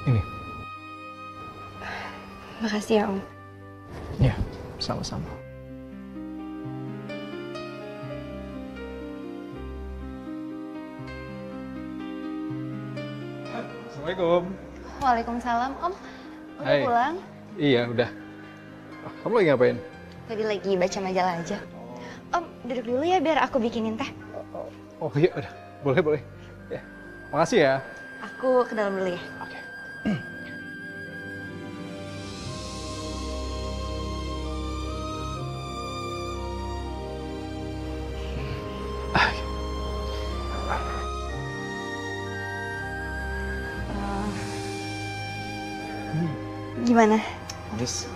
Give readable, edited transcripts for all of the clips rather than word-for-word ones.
Ini. Makasih ya Om. Ya, sama-sama. Assalamualaikum. Waalaikumsalam Om. Udah Hai. pulang? Iya, udah. Kamu lagi ngapain? Tadi lagi baca majalah aja. Om, duduk dulu ya biar aku bikinin teh. Oh iya, udah. Boleh, boleh. Ya, makasih ya. Aku ke dalam dulu ya. Oke. Gimana? Yes.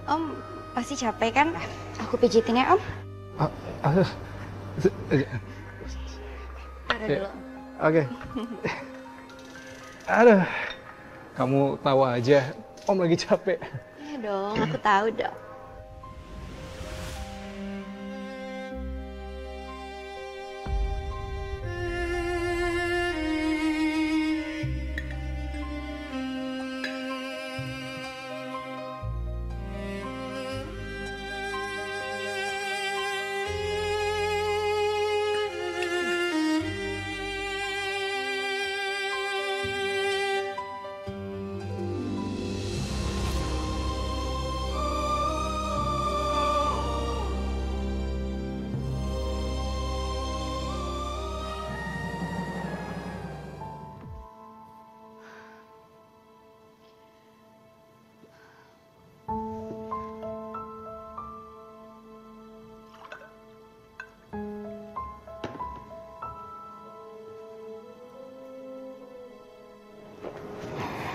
Om, pasti capek kan? Aku pijitin ya Om. Aduh. Taruh Ya. dulu. Oke. Aduh. Kamu tawa aja. Om lagi capek. Iya dong, aku tahu dong.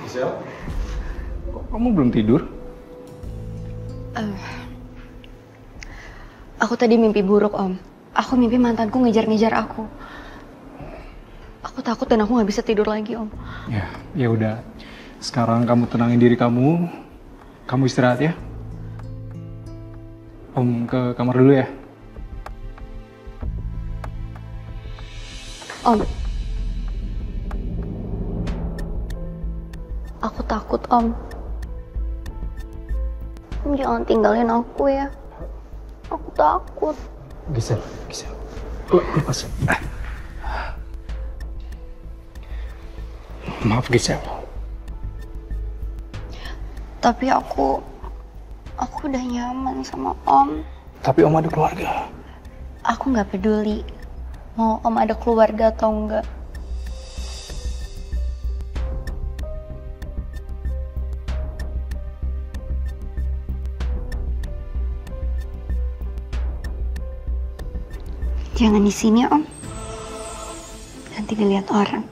Gisel? Kok kamu belum tidur? Aku tadi mimpi buruk Om. Aku mimpi mantanku ngejar-ngejar aku. Aku takut dan aku nggak bisa tidur lagi Om. Ya udah. Sekarang kamu tenangin diri kamu. Kamu istirahat ya. Om ke kamar dulu ya. Om. Aku takut Om. Om jangan tinggalin aku ya. Aku takut. Gisel. Lepas. Maaf Gisel. Tapi aku udah nyaman sama Om. Tapi Om ada keluarga. Aku nggak peduli mau Om ada keluarga atau enggak. Jangan di sini Om. Nanti dilihat orang.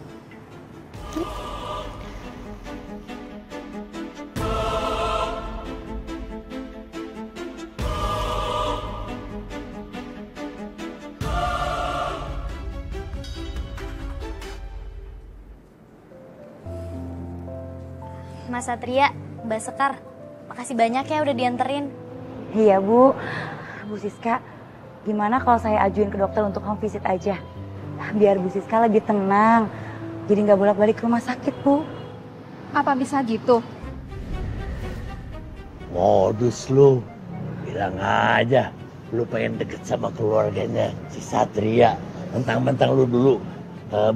Mas Satria, Mbak Sekar, makasih banyak ya udah dianterin. Iya Bu, Bu Siska, gimana kalau saya ajuin ke dokter untuk home visit aja? Biar Bu Siska lebih tenang, jadi nggak bolak-balik ke rumah sakit Bu. Apa bisa gitu? Modus lu, bilang aja lu pengen deket sama keluarganya si Satria. Mentang-mentang lu dulu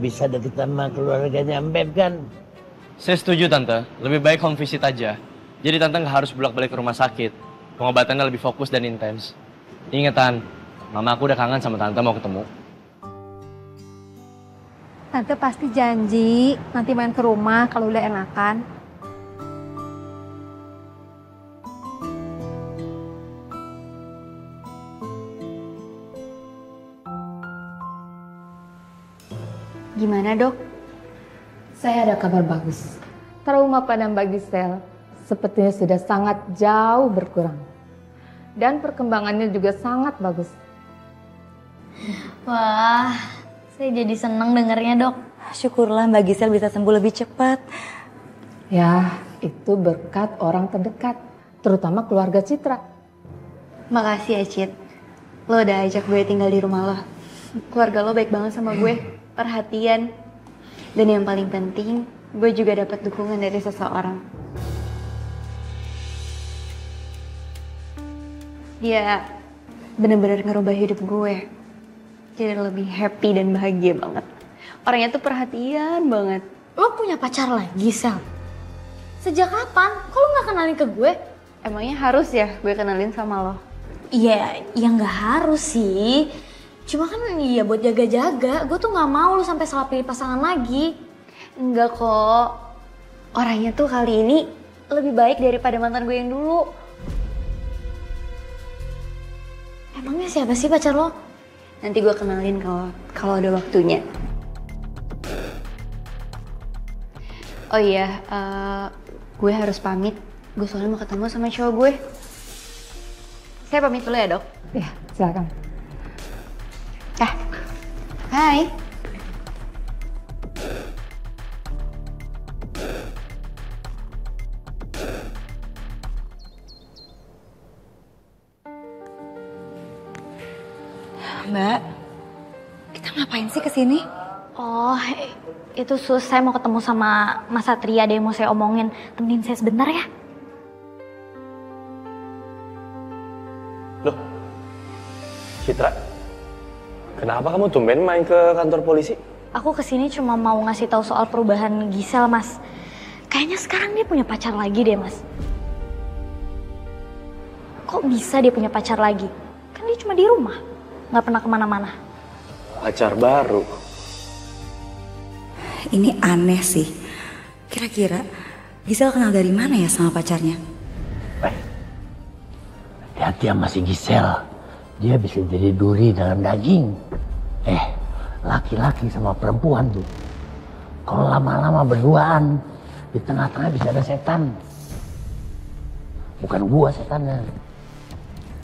bisa deket sama keluarganya Mbeb kan? Saya setuju Tante, lebih baik home visit aja. Jadi Tante nggak harus bolak-balik ke rumah sakit. Pengobatannya lebih fokus dan intens. Ingetan, Mama aku udah kangen sama Tante mau ketemu. Tante pasti janji nanti main ke rumah kalau udah enakan. Gimana dok? Saya ada kabar bagus. Trauma pada Mbak Gisel sepertinya sudah sangat jauh berkurang. Dan perkembangannya juga sangat bagus. Wah, saya jadi seneng dengernya dok. Syukurlah Mbak Gisel bisa sembuh lebih cepat. Ya, itu berkat orang terdekat, terutama keluarga Citra. Makasih ya Cit. Lo udah ajak gue tinggal di rumah lo. Keluarga lo baik banget sama gue. Perhatian. Dan yang paling penting, gue juga dapat dukungan dari seseorang. Dia bener-bener ngerubah hidup gue. Jadi lebih happy dan bahagia banget. Orangnya tuh perhatian banget. Lo punya pacar lagi, Sel? Sejak kapan? Kok lo gak kenalin ke gue? Emangnya harus ya gue kenalin sama lo? Iya, ya nggak harus sih. Cuma kan iya buat jaga-jaga. Gue tuh gak mau lo sampai salah pilih pasangan lagi. Enggak kok. Orangnya tuh kali ini lebih baik daripada mantan gue yang dulu. Emangnya siapa sih pacar lo? Nanti gue kenalin kalau ada waktunya. Oh iya, gue harus pamit. Gue soalnya mau ketemu sama cowok gue. Saya pamit dulu ya, Dok. Ya, silakan. Hai. Mbak, kita ngapain sih kesini? Oh, itu Sus, saya mau ketemu sama Mas Satria, ada yang mau saya omongin. Temenin saya sebentar ya. Loh, Citra, kenapa kamu tumben main ke kantor polisi? Aku kesini cuma mau ngasih tahu soal perubahan Gisel, Mas. Kayaknya sekarang dia punya pacar lagi deh, Mas. Kok bisa dia punya pacar lagi? Kan dia cuma di rumah, nggak pernah kemana-mana. Pacar baru? Ini aneh sih. Kira-kira Gisel kenal dari mana ya sama pacarnya? Hati-hati sama si Gisel. Dia bisa jadi duri dalam daging. Laki-laki sama perempuan tuh. Kalau lama-lama berduaan, di tengah-tengah bisa ada setan. Bukan gua setannya.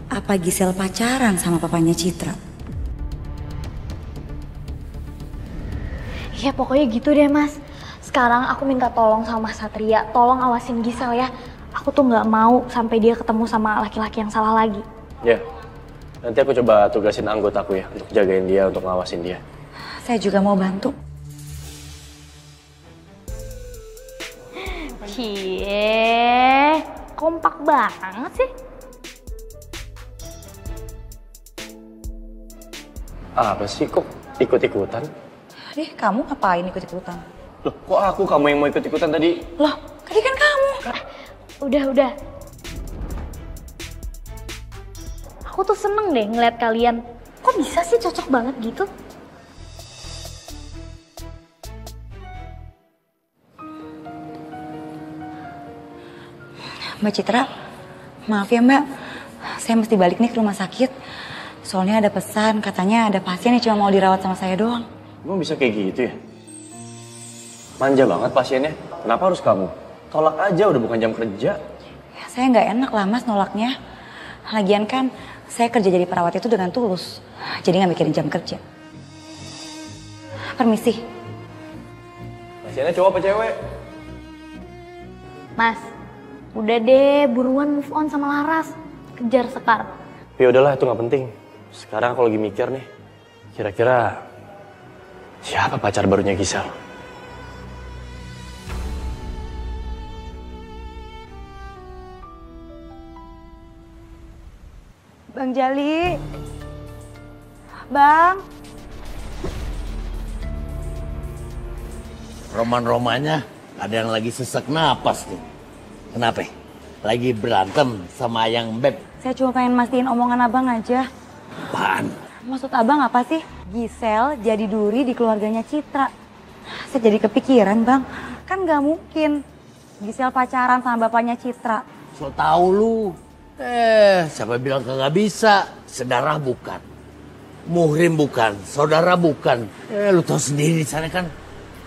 Apa Gisel pacaran sama papanya Citra? Ya pokoknya gitu deh, Mas. Sekarang aku minta tolong sama Mas Satria, tolong awasin Gisel ya. Aku tuh nggak mau sampai dia ketemu sama laki-laki yang salah lagi. Ya, nanti aku coba tugasin anggotaku ya untuk jagain dia, untuk ngawasin dia. Saya juga mau bantu. Cie, kompak banget sih. Apa sih kok ikut-ikutan? Kamu ngapain ikut-ikutan? Loh, kok aku kamu yang mau ikut-ikutan tadi? Loh, tadi kan kamu. Udah. Aku tuh seneng deh ngeliat kalian. Kok bisa sih cocok banget gitu? Mbak Citra, maaf ya Mbak. Saya mesti balik nih ke rumah sakit. Soalnya ada pesan, katanya ada pasien yang cuma mau dirawat sama saya doang. Emang bisa kayak gitu ya? Manja banget pasiennya. Kenapa harus kamu? Tolak aja, udah bukan jam kerja. Ya, saya nggak enak lah Mas nolaknya. Lagian kan saya kerja jadi perawat itu dengan tulus. Jadi nggak mikirin jam kerja. Permisi. Pasiennya cowok apa cewek? Mas, udah deh buruan move on sama Laras. Kejar Sekar. Ya udahlah, itu nggak penting. Sekarang aku lagi mikir nih. Kira-kira siapa pacar barunya Gisel? Bang Jali. Bang. Roman-romannya ada yang lagi sesak napas nih. Kenapa? Lagi berantem sama yang Beb. Saya cuma pengen mastiin omongan abang aja. Apaan? Maksud abang apa sih? Gisel jadi duri di keluarganya Citra. Saya jadi kepikiran bang. Kan gak mungkin Gisel pacaran sama bapaknya Citra. So tau lu. Siapa bilang kagak bisa? Saudara bukan. Muhrim bukan. Saudara bukan. Lu tau sendiri di sana kan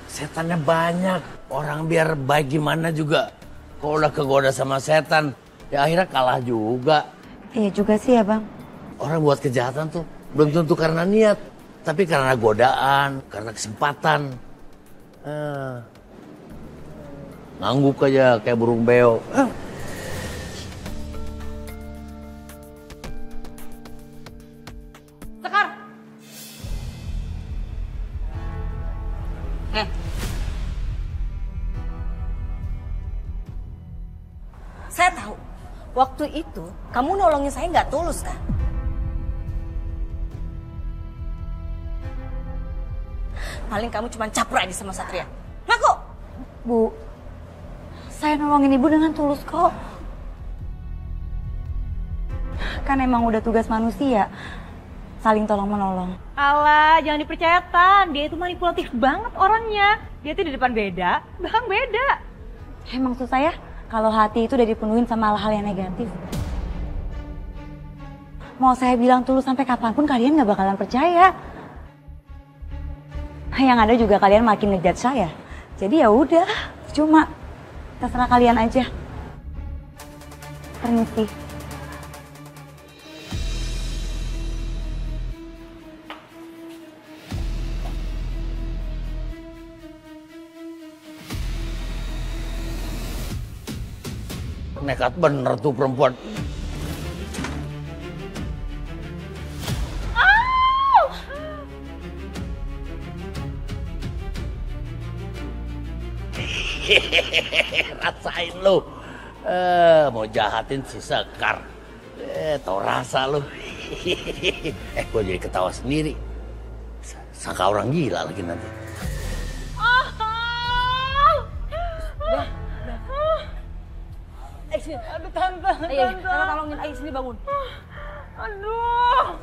setannya banyak. Orang biar baik gimana juga. Kalau udah kegoda sama setan, ya akhirnya kalah juga. Iya juga sih ya bang. Orang buat kejahatan tuh belum tentu karena niat. Tapi karena godaan, karena kesempatan. Ngangguk aja kayak burung beo. Sekar. waktu itu kamu nolongin saya nggak tulus kan? Paling kamu cuma caper aja sama Satria. Ngaku! Bu, saya nolongin ibu dengan tulus kok. Kan emang udah tugas manusia, saling tolong menolong. Alah, jangan dipercaya Tan. Dia itu manipulatif banget orangnya. Dia tuh di depan beda, belakang beda. Emang susah ya kalau hati itu udah dipenuhin sama hal-hal yang negatif. Mau saya bilang tulus sampai kapanpun kalian nggak bakalan percaya. Yang ada juga kalian makin ngejudge saya. Jadi ya udah, cuma terserah kalian aja. Permisi. Nekat bener tuh perempuan. Rasain lu. Mau jahatin si Sekar. Tau rasa lu. Gue jadi ketawa sendiri. Sangka orang gila lagi nanti. Aduh tante, tolongin Ayu sini bangun. Aduh.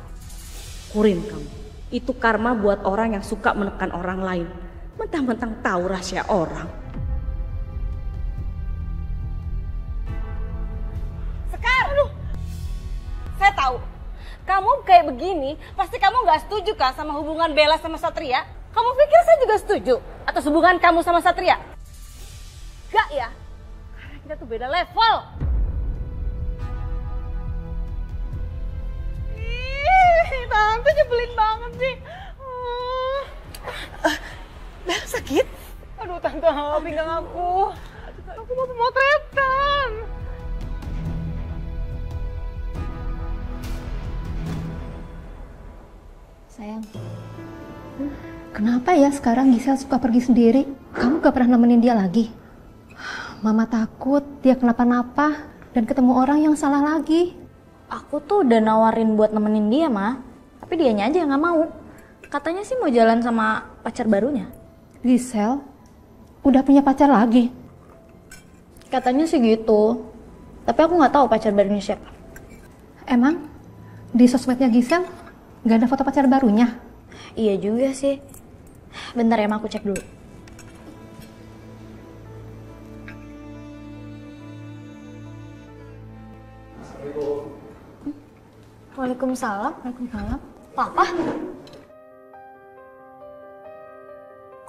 Kurin kamu, itu karma buat orang yang suka menekan orang lain. Mentang-mentang tahu rahasia orang. Sekar, aduh. Saya tahu, kamu kayak begini, pasti kamu nggak setuju kan sama hubungan Bella sama Satria? Kamu pikir saya juga setuju atas hubungan kamu sama Satria? Gak ya? Karena kita tuh beda level. Tante nyebelin banget sih. Bella sakit? Aduh tante, pinggang aku. Aku mau pemotretan. Sayang, kenapa ya sekarang Gisel suka pergi sendiri? Kamu gak pernah nemenin dia lagi? Mama takut dia kenapa-napa dan ketemu orang yang salah lagi. Aku tuh udah nawarin buat nemenin dia, Ma. Tapi dianya aja yang gak mau. Katanya sih mau jalan sama pacar barunya. Gisel udah punya pacar lagi? Katanya sih gitu. Tapi aku gak tahu pacar barunya siapa. Emang di sosmednya Gisel gak ada foto pacar barunya? Iya juga sih. Bentar ya, Ma, aku cek dulu. Waalaikumsalam. Waalaikumsalam. Papa?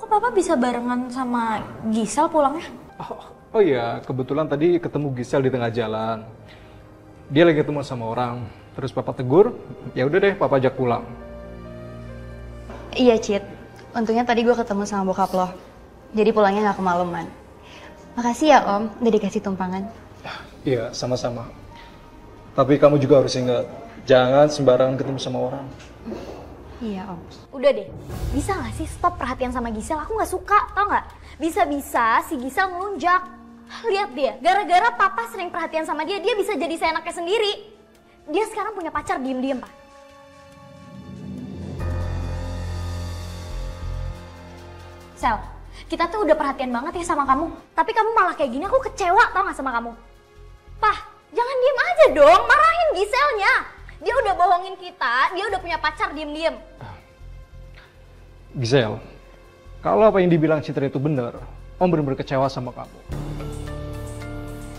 Kok Papa bisa barengan sama Gisel pulangnya? Oh iya, kebetulan tadi ketemu Gisel di tengah jalan. Dia lagi ketemu sama orang, terus Papa tegur, ya udah deh Papa ajak pulang. Iya, Cid. Untungnya tadi gue ketemu sama bokap lo. Jadi pulangnya gak kemalaman. Makasih ya, Om, udah dikasih tumpangan. Iya, sama-sama. Tapi kamu juga harus ingat, jangan sembarangan ketemu sama orang. Iya, Om. Udah deh, bisa gak sih stop perhatian sama Gisel? Aku gak suka, tau gak? Bisa-bisa si Gisel melunjak. Lihat dia, gara-gara Papa sering perhatian sama dia, dia bisa jadi seenaknya sendiri. Dia sekarang punya pacar diem-diem, Pak. Sel, kita tuh udah perhatian banget ya sama kamu. Tapi kamu malah kayak gini, aku kecewa tau gak sama kamu? Pah, jangan diem aja dong, marahin Giselnya. Dia udah bohongin kita, dia udah punya pacar diem-diem. Gisel, kalau apa yang dibilang Citra itu benar, Om benar-benar kecewa sama kamu.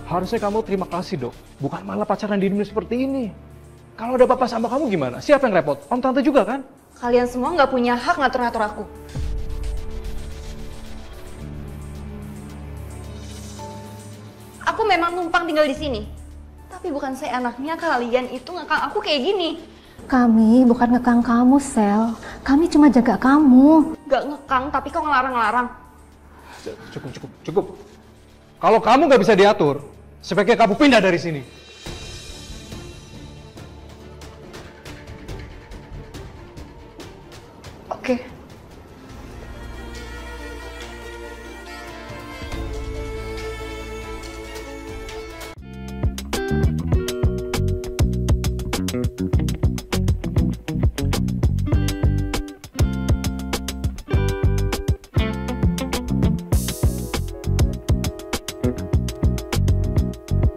Harusnya kamu terima kasih dok, bukan malah pacaran diem seperti ini. Kalau ada apa-apa sama kamu gimana? Siapa yang repot? Om Tante juga kan? Kalian semua nggak punya hak ngatur-ngatur aku. Aku memang numpang tinggal di sini. Tapi bukan saya anaknya, kalian itu ngekang aku kayak gini. Kami bukan ngekang kamu, Sel. Kami cuma jaga kamu. Gak ngekang, tapi kok ngelarang-larang. Cukup. Kalau kamu nggak bisa diatur, sebaiknya kamu pindah dari sini. Oke.